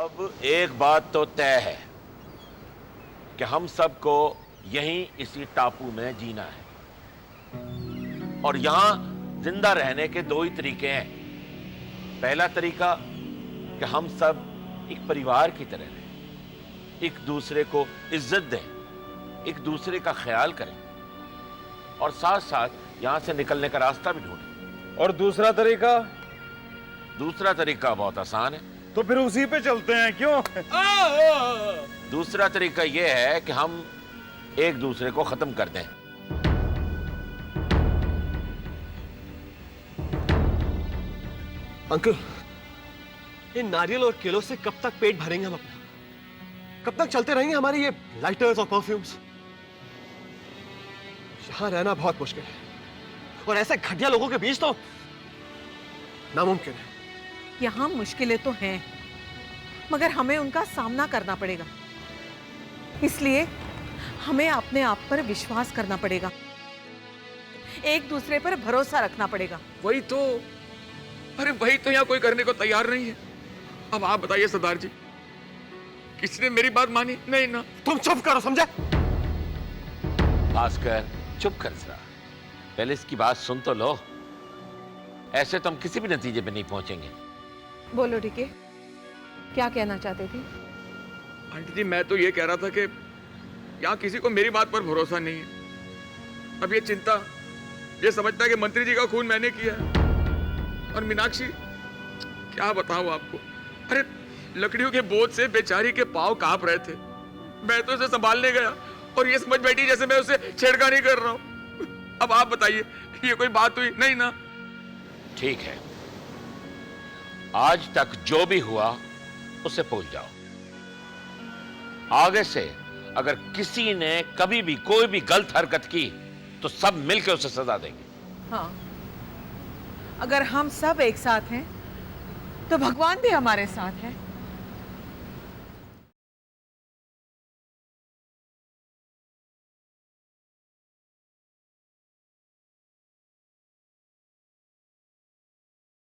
अब एक बात तो तय है कि हम सबको यहीं इसी टापू में जीना है और यहां जिंदा रहने के दो ही तरीके हैं। पहला तरीका कि हम सब एक परिवार की तरह रहें, एक दूसरे को इज्जत दें, एक दूसरे का ख्याल करें और साथ साथ यहां से निकलने का रास्ता भी ढूंढें। और दूसरा तरीका? दूसरा तरीका बहुत आसान है। तो फिर उसी पे चलते हैं, क्यों? दूसरा तरीका यह है कि हम एक दूसरे को खत्म कर दें। अंकल, इन नारियल और केलों से कब तक पेट भरेंगे हम अपना? कब तक चलते रहेंगे हमारे ये लाइटर्स और परफ्यूम्स? यहां रहना बहुत मुश्किल है और ऐसे घटिया लोगों के बीच तो नामुमकिन है। यहाँ मुश्किलें तो हैं, मगर हमें उनका सामना करना पड़ेगा। इसलिए हमें अपने आप पर विश्वास करना पड़ेगा, एक दूसरे पर भरोसा रखना पड़ेगा। वही तो, अरे वही तो यहाँ कोई करने को तैयार नहीं है। अब आप बताइए सरदार जी, किसने मेरी बात मानी? नहीं ना। तुम चुप करो, समझे? भास्कर चुप कर जरा, पहले इसकी बात सुन तो लो। ऐसे तो हम किसी भी नतीजे पे नहीं पहुंचेंगे। बोलो डीके, क्या कहना चाहते थे? आंटी जी, मैं तो ये कह रहा था कि यहाँ किसी को मेरी बात पर भरोसा नहीं है। अब ये चिंता, ये समझता है कि मंत्री जी का खून मैंने किया है। और मीनाक्षी, क्या बताऊं आपको, अरे लकड़ियों के बोझ से बेचारी के पांव कांप रहे थे। मैं तो उसे संभालने गया और ये समझ बैठी जैसे मैं उसे छेड़खानी कर रहा हूं। अब आप बताइए, ये कोई बात हुई? नहीं ना। ठीक है, आज तक जो भी हुआ उसे भूल जाओ। आगे से अगर किसी ने कभी भी कोई भी गलत हरकत की तो सब मिलकर उसे सजा देंगे। हाँ, अगर हम सब एक साथ हैं तो भगवान भी हमारे साथ है।